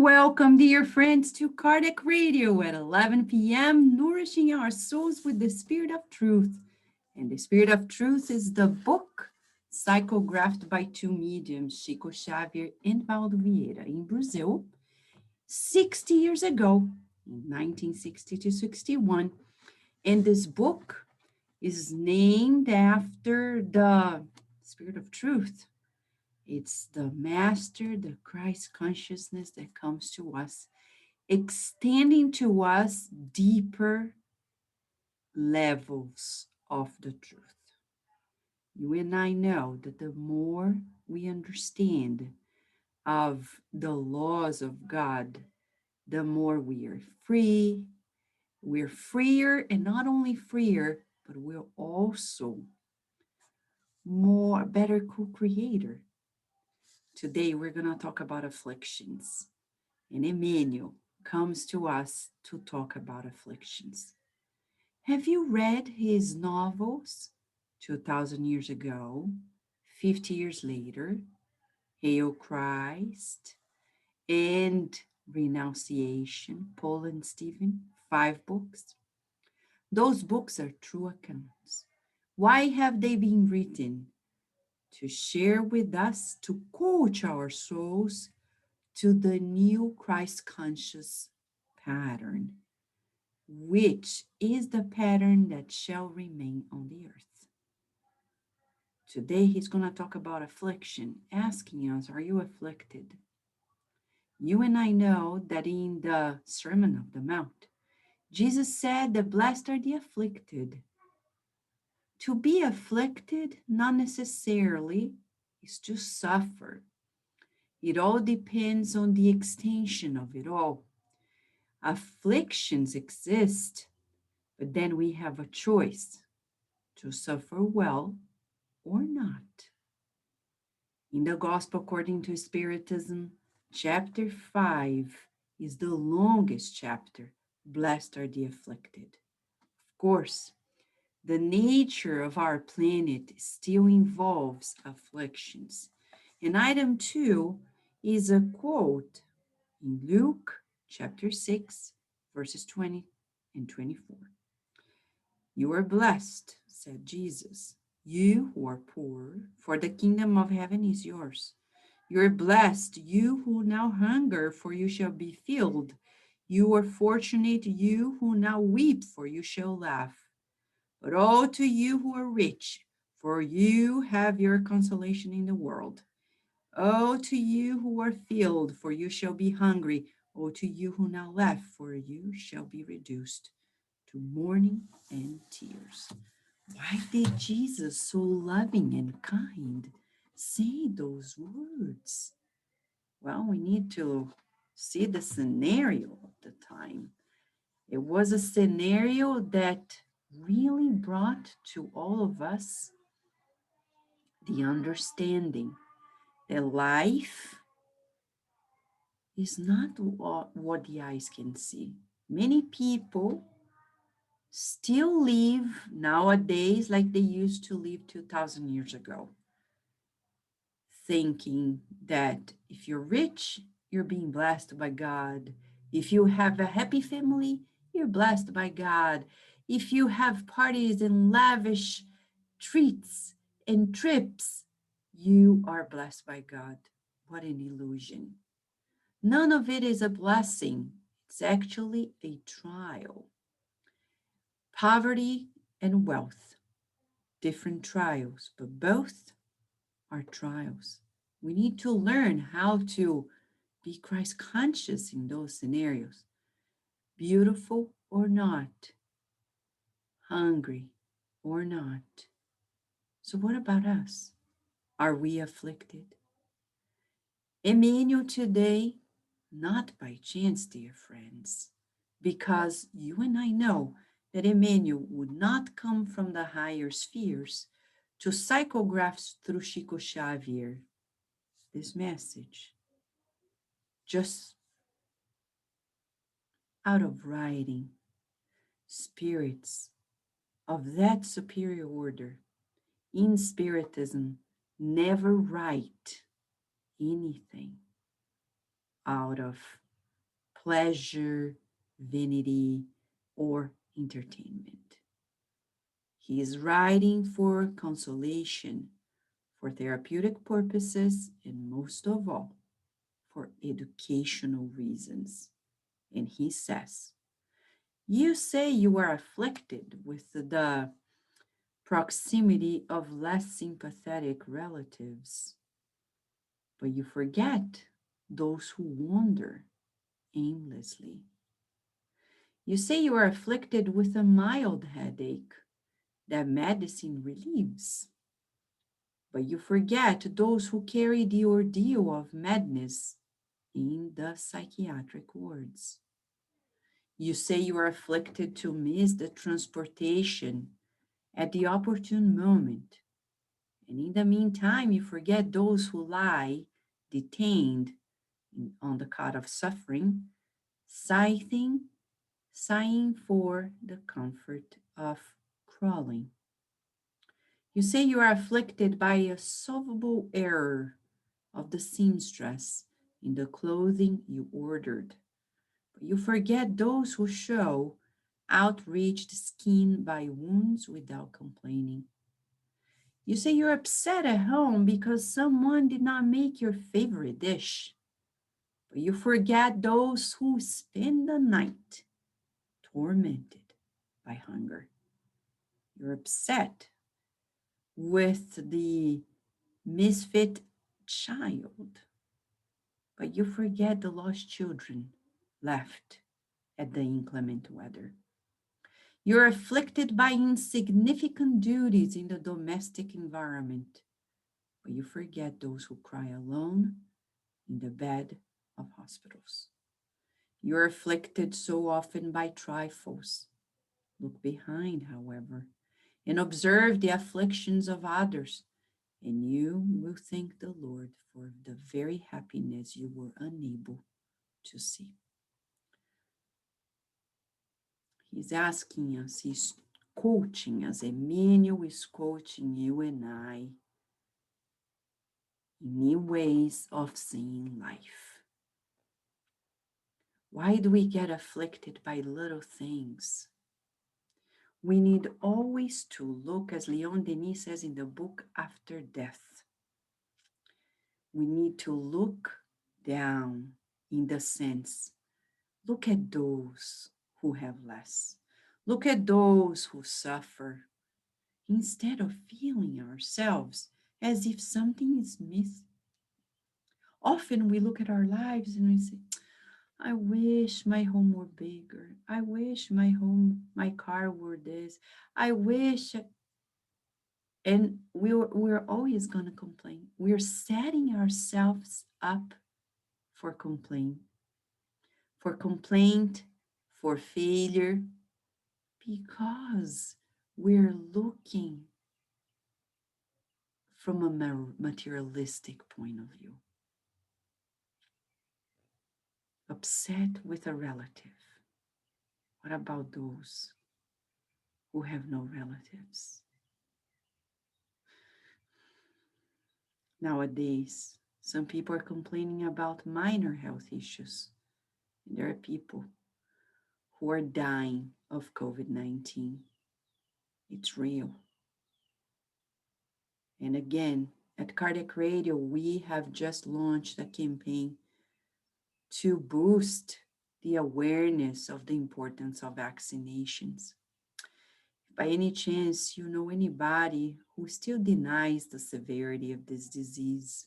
Welcome, dear friends, to Cardiac Radio at 11 p.m., nourishing our souls with the Spirit of Truth. And the Spirit of Truth is the book psychographed by two mediums, Chico, Xavier, and Waldo Vieira, in Brazil, 60 years ago, in 1960 to 61. And this book is named after the Spirit of Truth. It's the Master, the Christ consciousness that comes to us, extending to us deeper levels of the truth. You and I know that the more we understand of the laws of God, the more we are free. We're freer, and not only freer, but we're also more better co-creator. Today we're going to talk about afflictions. And Emmanuel comes to us to talk about afflictions. Have you read his novels? 2,000 years ago, 50 years later, Hail Christ, and Renunciation, Paul and Stephen, 5 books. Those books are true accounts. Why have they been written? To share with us, to coach our souls to the new Christ conscious pattern, which is the pattern that shall remain on the earth. Today, he's going to talk about affliction, asking us, are you afflicted? You and I know that in the Sermon of the Mount, Jesus said that blessed are the afflicted. To be afflicted, not necessarily, is to suffer. It all depends on the extension of it all. Afflictions exist, but then we have a choice to suffer well or not. In the Gospel according to Spiritism, chapter 5 is the longest chapter. Blessed are the afflicted. Of course, the nature of our planet still involves afflictions. And item 2 is a quote in Luke chapter 6, verses 20 and 24. You are blessed, said Jesus, you who are poor, for the kingdom of heaven is yours. You are blessed, you who now hunger, for you shall be filled. You are fortunate, you who now weep, for you shall laugh. But all to you who are rich, for you have your consolation in the world. Oh, to you who are filled, for you shall be hungry. Oh, to you who now laugh, for you shall be reduced to mourning and tears. Why did Jesus, so loving and kind, say those words? Well, we need to see the scenario of the time. It was a scenario that really brought to all of us the understanding that life is not what the eyes can see. Many people still live nowadays like they used to live 2,000 years ago, thinking that if you're rich, you're being blessed by God. If you have a happy family, you're blessed by God. If you have parties and lavish treats and trips, you are blessed by God. What an illusion. None of it is a blessing. It's actually a trial. Poverty and wealth, different trials, but both are trials. We need to learn how to be Christ conscious in those scenarios. Beautiful or not, hungry or not. So, what about us? Are we afflicted? Emmanuel today, not by chance, dear friends, because you and I know that Emmanuel would not come from the higher spheres to psychographs through Chico Xavier this message, just out of writing. Spirits of that superior order in Spiritism never write anything out of pleasure, vanity, or entertainment. He is writing for consolation, for therapeutic purposes, and most of all, for educational reasons. And he says, you say you are afflicted with the proximity of less sympathetic relatives, but you forget those who wander aimlessly. You say you are afflicted with a mild headache that medicine relieves, but you forget those who carry the ordeal of madness in the psychiatric wards. You say you are afflicted to miss the transportation at the opportune moment, and in the meantime, you forget those who lie detained on the cot of suffering, sighing, sighing for the comfort of crawling. You say you are afflicted by a solvable error of the seamstress in the clothing you ordered, but you forget those who show outreached skin by wounds without complaining. You say you're upset at home because someone did not make your favorite dish, but you forget those who spend the night tormented by hunger. You're upset with the misfit child, but you forget the lost children left at the inclement weather. You're afflicted by insignificant duties in the domestic environment, but you forget those who cry alone in the bed of hospitals. You're afflicted so often by trifles. Look behind, however, and observe the afflictions of others, and you will thank the Lord for the very happiness you were unable to see. He's asking us, he's coaching us. Emmanuel is coaching you and I in new ways of seeing life. Why do we get afflicted by little things? We need always to look, as Leon Denis says in the book After Death, we need to look down in the sense, look at those who have less. Look at those who suffer, instead of feeling ourselves as if something is missing. Often we look at our lives and we say, I wish my home were bigger. I wish my car were this. I wish, and we're always going to complain. We're setting ourselves up for complaint, for failure, because we're looking from a materialistic point of view. Upset with a relative. What about those who have no relatives? Nowadays, some people are complaining about minor health issues. And there are people who are dying of COVID-19. It's real. And again, at Cardiac Radio, we have just launched a campaign to boost the awareness of the importance of vaccinations. If by any chance you know anybody who still denies the severity of this disease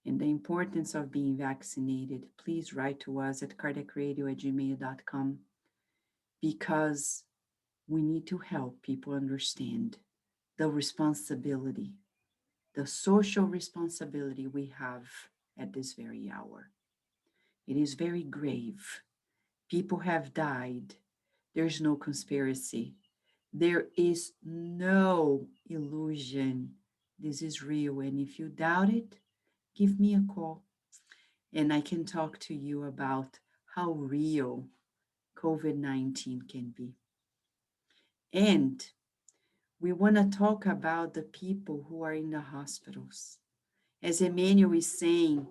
and the importance of being vaccinated, please write to us at cardiacradio@gmail.com, because we need to help people understand the responsibility, the social responsibility we have at this very hour. It is very grave. People have died. There's no conspiracy. There is no illusion. This is real. And if you doubt it, give me a call and I can talk to you about how real COVID-19 can be. And we want to talk about the people who are in the hospitals. As Emmanuel is saying,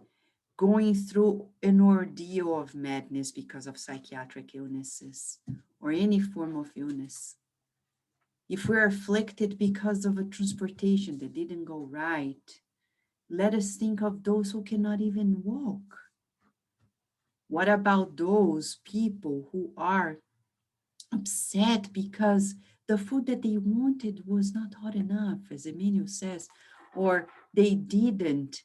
going through an ordeal of madness because of psychiatric illnesses or any form of illness, if we're afflicted because of a transportation that didn't go right, let us think of those who cannot even walk. What about those people who are upset because the food that they wanted was not hot enough, as Emmanuel says, or they didn't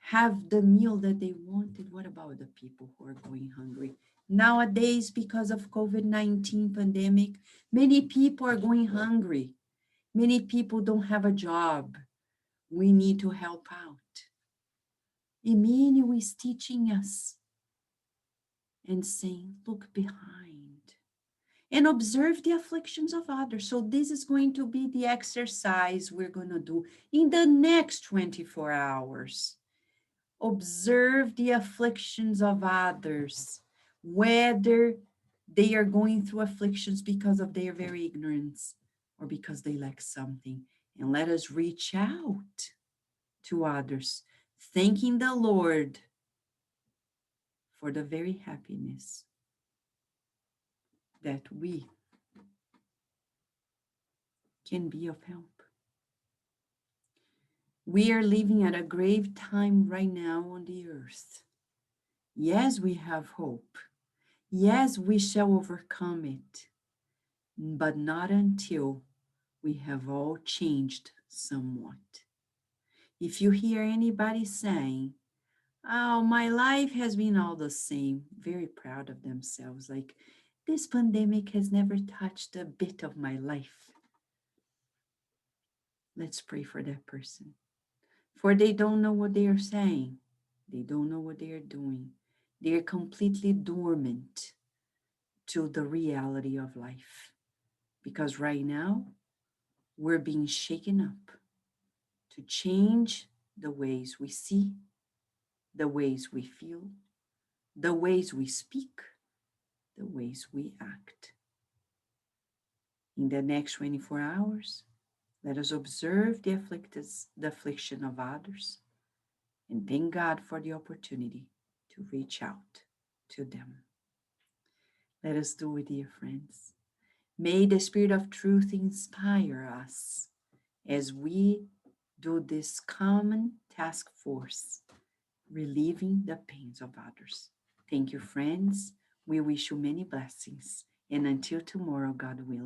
have the meal that they wanted? What about the people who are going hungry? Nowadays, because of COVID-19 pandemic, many people are going hungry. Many people don't have a job. We need to help out. Emmanuel is teaching us and saying, look behind and observe the afflictions of others. So this is going to be the exercise we're going to do in the next 24 hours. Observe the afflictions of others, whether they are going through afflictions because of their very ignorance or because they lack something. And let us reach out to others, thanking the Lord for the very happiness that we can be of help. We are living at a grave time right now on the earth. Yes, we have hope. Yes, we shall overcome it, but not until we have all changed somewhat. If you hear anybody saying, oh, my life has been all the same, very proud of themselves, like this pandemic has never touched a bit of my life, let's pray for that person. For they don't know what they are saying. They don't know what they are doing. They are completely dormant to the reality of life. Because right now, we're being shaken up to change the ways we see, the ways we feel, the ways we speak, the ways we act. In the next 24 hours, let us observe the affliction of others and thank God for the opportunity to reach out to them. Let us do it, dear friends. May the Spirit of truth inspire us as we do this common task force, relieving the pains of others. Thank you, friends. We wish you many blessings. And until tomorrow, God willing.